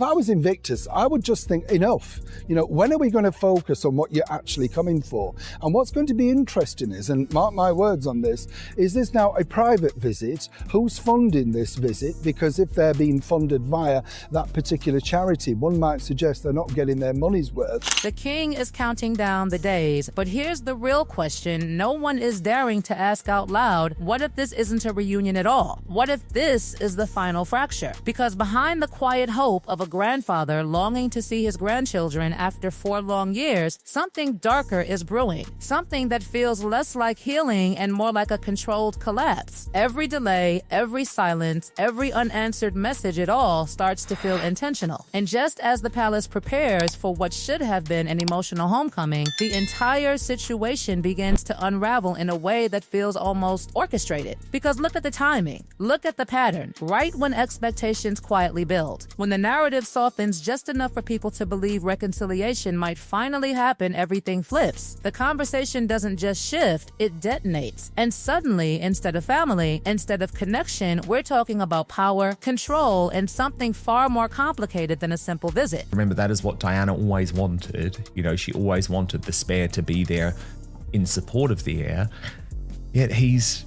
if I was Invictus, I would just think, enough. You know, when are we going to focus on what you're actually coming for? And what's going to be interesting is, and mark my words on this, is this now a private visit? Who's funding this visit? Because if they're being funded via that particular charity, one might suggest they're not getting their money's worth. The king is counting down the days, but here's the real question no one is daring to ask out loud: what if this isn't a reunion at all? What if this is the final fracture? Because behind the quiet hope of a grandfather longing to see his grandchildren after 4 long years, something darker is brewing. Something that feels less like healing and more like a controlled collapse. Every delay, every silence, every unanswered message at all starts to feel intentional. And just as the palace prepares for what should have been an emotional homecoming, the entire situation begins to unravel in a way that feels almost orchestrated. Because look at the timing. Look at the pattern. Right when expectations quietly build. When the narrative softens just enough for people to believe reconciliation might finally happen, everything flips. The conversation doesn't just shift, it detonates. And suddenly, instead of family, instead of connection, we're talking about power, control, and something far more complicated than a simple visit. Remember, that is what Diana always wanted. You know, she always wanted the spare to be there in support of the heir. Yet he's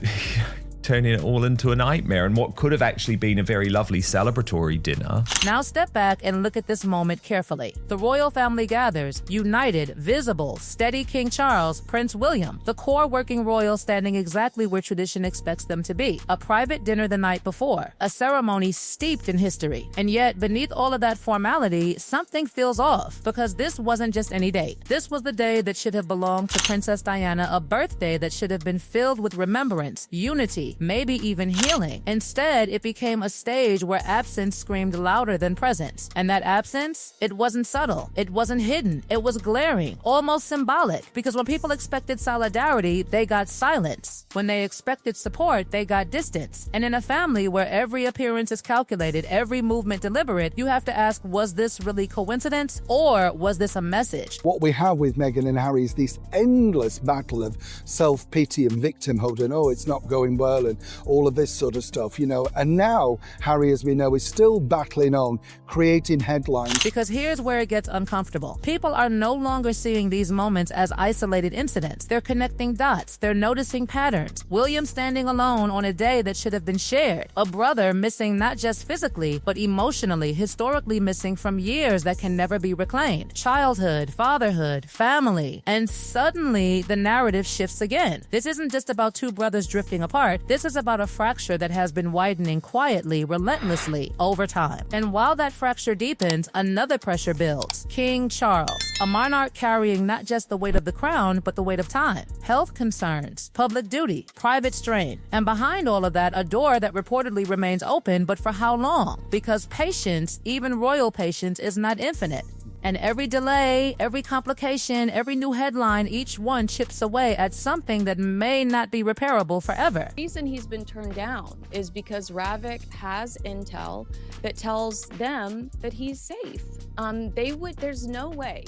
turning it all into a nightmare and what could have actually been a very lovely celebratory dinner. Now step back and look at this moment carefully. The royal family gathers, united, visible, steady King Charles, Prince William, the core working royals standing exactly where tradition expects them to be. A private dinner the night before, a ceremony steeped in history. And yet, beneath all of that formality, something feels off, because this wasn't just any date. This was the day that should have belonged to Princess Diana, a birthday that should have been filled with remembrance, unity, maybe even healing. Instead, it became a stage where absence screamed louder than presence. And that absence, it wasn't subtle, it wasn't hidden, it was glaring, almost symbolic. Because when people expected solidarity, they got silence. When they expected support, they got distance. And in a family where every appearance is calculated, every movement deliberate, you have to ask, was this really coincidence, or was this a message? What we have with Meghan and Harry is this endless battle of self-pity and victimhood, and oh, it's not going well, and all of this sort of stuff, you know. And now Harry, as we know, is still battling on, creating headlines. Because here's where it gets uncomfortable. People are no longer seeing these moments as isolated incidents. They're connecting dots. They're noticing patterns. William standing alone on a day that should have been shared. A brother missing not just physically, but emotionally, historically missing from years that can never be reclaimed. Childhood, fatherhood, family. And suddenly, the narrative shifts again. This isn't just about two brothers drifting apart. This is about a fracture that has been widening quietly, relentlessly, over time. And while that fracture deepens, another pressure builds. King Charles, a monarch carrying not just the weight of the crown, but the weight of time. Health concerns, public duty, private strain. And behind all of that, a door that reportedly remains open, but for how long? Because patience, even royal patience, is not infinite. And every delay, every complication, every new headline, each one chips away at something that may not be repairable forever. The reason he's been turned down is because Ravik has intel that tells them that he's safe. There's no way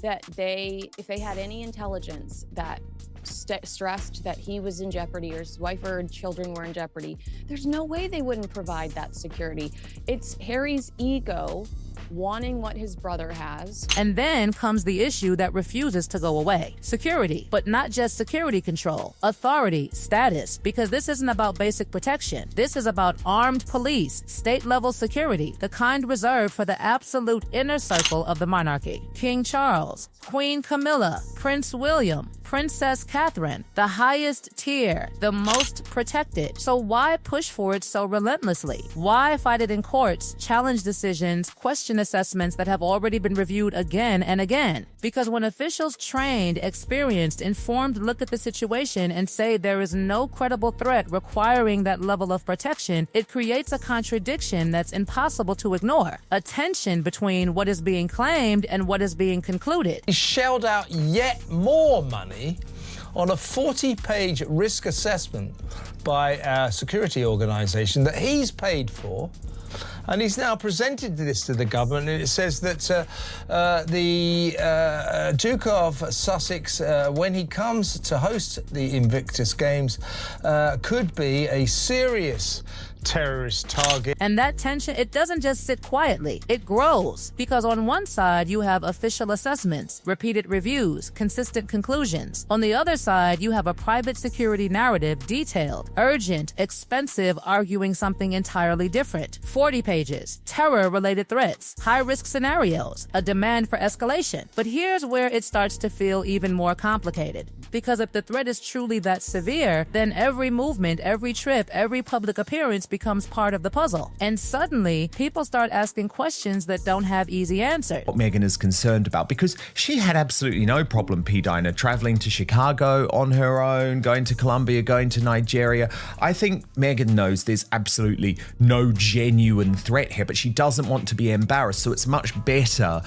that if they had any intelligence that stressed that he was in jeopardy or his wife or children were in jeopardy, there's no way they wouldn't provide that security. It's Harry's ego wanting what his brother has. And then comes the issue that refuses to go away. Security, but not just security control. Authority, status, because this isn't about basic protection. This is about armed police, state-level security, the kind reserved for the absolute inner circle of the monarchy. King Charles, Queen Camilla, Prince William, Princess Catherine, the highest tier, the most protected. So why push for it so relentlessly? Why fight it in courts, challenge decisions, question assessments that have already been reviewed again and again? Because when officials trained, experienced, informed look at the situation and say there is no credible threat requiring that level of protection, it creates a contradiction that's impossible to ignore. A tension between what is being claimed and what is being concluded. He shelled out yet more money on a 40-page risk assessment by a security organisation that he's paid for, And he's now presented this to the government, and it says that the Duke of Sussex, when he comes to host the Invictus Games, could be a serious terrorist target. And that tension, it doesn't just sit quietly, it grows. Because on one side, you have official assessments, repeated reviews, consistent conclusions. On the other side, you have a private security narrative, detailed, urgent, expensive, arguing something entirely different. 40 pages, terror-related threats, high-risk scenarios, a demand for escalation. But here's where it starts to feel even more complicated. Because if the threat is truly that severe, then every movement, every trip, every public appearance becomes part of the puzzle. And suddenly, people start asking questions that don't have easy answers. What Meghan is concerned about, because she had absolutely no problem, P. Dinah, traveling to Chicago on her own, going to Colombia, going to Nigeria. I think Meghan knows there's absolutely no genuine threat here, but she doesn't want to be embarrassed, so it's much better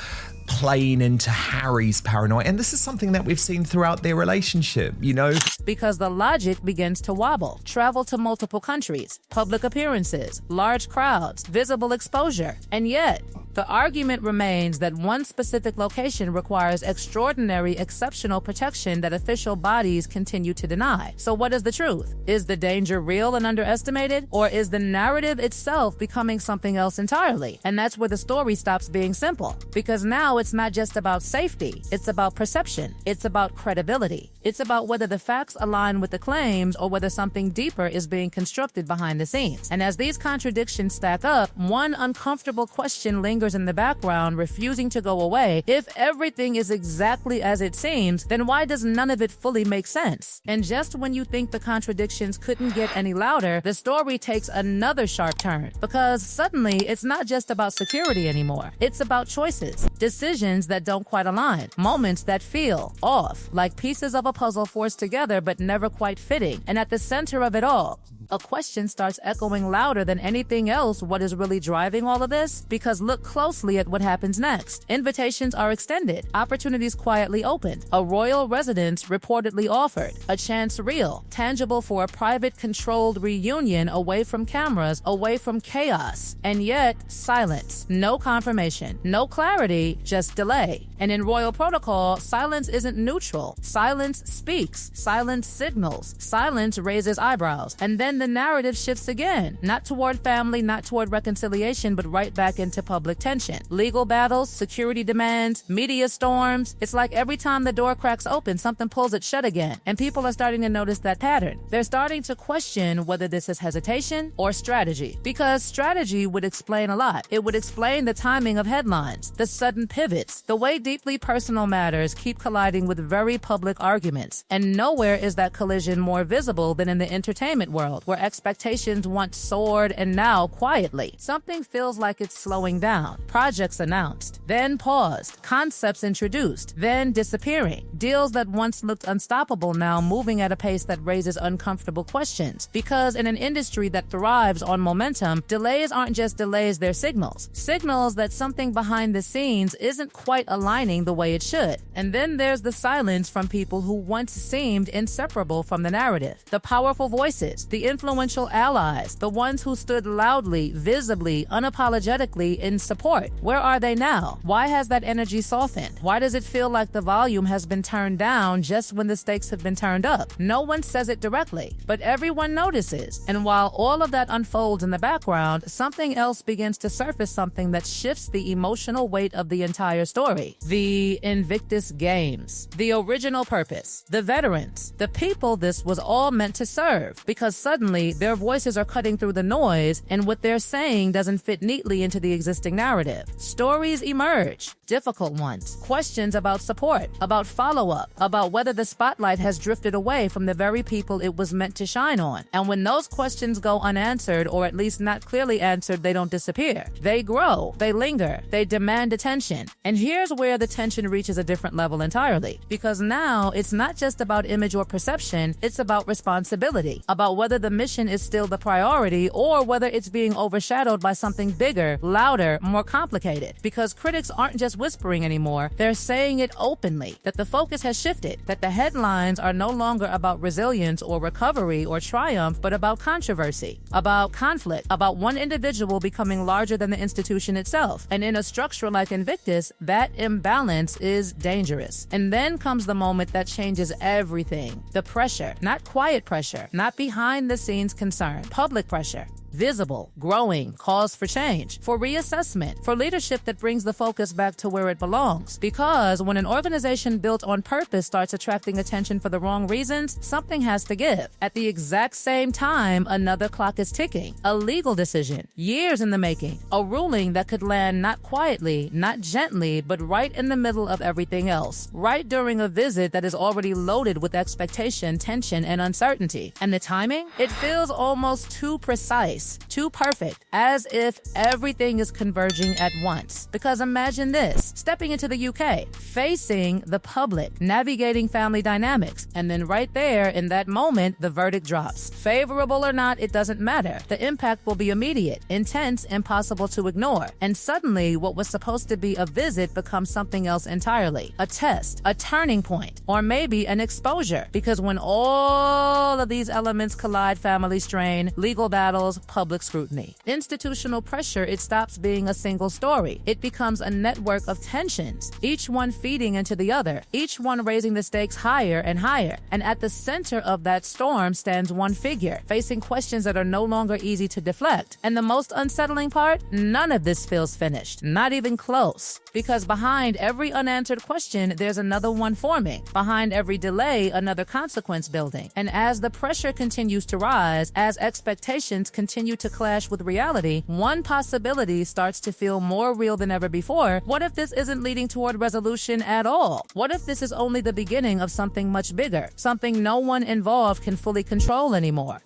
playing into Harry's paranoia. And this is something that we've seen throughout their relationship, you know? Because the logic begins to wobble. Travel to multiple countries, public appearances, large crowds, visible exposure. And yet, the argument remains that one specific location requires extraordinary, exceptional protection that official bodies continue to deny. So what is the truth? Is the danger real and underestimated? Or is the narrative itself becoming something else entirely? And that's where the story stops being simple. Because now it's not just about safety, it's about perception, it's about credibility. It's about whether the facts align with the claims or whether something deeper is being constructed behind the scenes. And as these contradictions stack up, one uncomfortable question lingers in the background, refusing to go away. If everything is exactly as it seems, then why does none of it fully make sense? And just when you think the contradictions couldn't get any louder, the story takes another sharp turn. Because suddenly, it's not just about security anymore. It's about choices, decisions that don't quite align, moments that feel off, like pieces of a puzzle forced together but never quite fitting. And at the center of it all, a question starts echoing louder than anything else. What is really driving all of this? Because look closely at what happens next. Invitations are extended, opportunities quietly opened, a royal residence reportedly offered, a chance real, tangible for a private, controlled reunion away from cameras, away from chaos. And yet, silence. No confirmation, no clarity, just delay. And in royal protocol, silence isn't neutral. Silence speaks. Silence signals. Silence raises eyebrows. And then the narrative shifts again, not toward family, not toward reconciliation, but right back into public tension. Legal battles, security demands, media storms. It's like every time the door cracks open, something pulls it shut again. And people are starting to notice that pattern. They're starting to question whether this is hesitation or strategy. Because strategy would explain a lot. It would explain the timing of headlines, the sudden pivots, the way deeply personal matters keep colliding with very public arguments. And nowhere is that collision more visible than in the entertainment world, where expectations once soared and now quietly. Something feels like it's slowing down. Projects announced, then paused, concepts introduced, then disappearing. Deals that once looked unstoppable now moving at a pace that raises uncomfortable questions. Because in an industry that thrives on momentum, delays aren't just delays, they're signals. Signals that something behind the scenes isn't quite aligning the way it should. And then there's the silence from people who once seemed inseparable from the narrative. The powerful voices, the influential allies, the ones who stood loudly, visibly, unapologetically in support. Where are they now? Why has that energy softened? Why does it feel like the volume has been turned down just when the stakes have been turned up? No one says it directly, but everyone notices. And while all of that unfolds in the background, something else begins to surface, something that shifts the emotional weight of the entire story. The Invictus Games. The original purpose. The veterans. The people this was all meant to serve. Because suddenly, their voices are cutting through the noise, and what they're saying doesn't fit neatly into the existing narrative. Stories emerge, difficult ones. Questions about support, about follow-up, about whether the spotlight has drifted away from the very people it was meant to shine on. And when those questions go unanswered, or at least not clearly answered, they don't disappear. They grow, they linger, they demand attention. And here's where the tension reaches a different level entirely. Because now, it's not just about image or perception, it's about responsibility, about whether the mission is still the priority or whether it's being overshadowed by something bigger, louder, more complicated. Because critics aren't just whispering anymore, they're saying it openly, that the focus has shifted, that the headlines are no longer about resilience or recovery or triumph, but about controversy, about conflict, about one individual becoming larger than the institution itself. And in a structure like Invictus, that imbalance is dangerous. And then comes the moment that changes everything. The pressure, not quiet pressure, not behind the scenes concern, public pressure. Visible, growing, cause for change, for reassessment, for leadership that brings the focus back to where it belongs. Because when an organization built on purpose starts attracting attention for the wrong reasons, something has to give. At the exact same time, another clock is ticking. A legal decision, years in the making. A ruling that could land not quietly, not gently, but right in the middle of everything else. Right during a visit that is already loaded with expectation, tension, and uncertainty. And the timing? It feels almost too precise. Too perfect, as if everything is converging at once. Because imagine this, stepping into the UK, facing the public, navigating family dynamics, and then right there in that moment, the verdict drops. Favorable or not, it doesn't matter. The impact will be immediate, intense, impossible to ignore. And suddenly, what was supposed to be a visit becomes something else entirely. A test, a turning point, or maybe an exposure. Because when all of these elements collide, family strain, legal battles, public scrutiny, institutional pressure, it stops being a single story. It becomes a network of tensions, each one feeding into the other, each one raising the stakes higher and higher. And at the center of that storm stands one figure, facing questions that are no longer easy to deflect. And the most unsettling part, none of this feels finished, not even close. Because behind every unanswered question, there's another one forming. Behind every delay, another consequence building. And as the pressure continues to rise, as expectations continue to clash with reality, one possibility starts to feel more real than ever before. What if this isn't leading toward resolution at all? What if this is only the beginning of something much bigger, something no one involved can fully control anymore?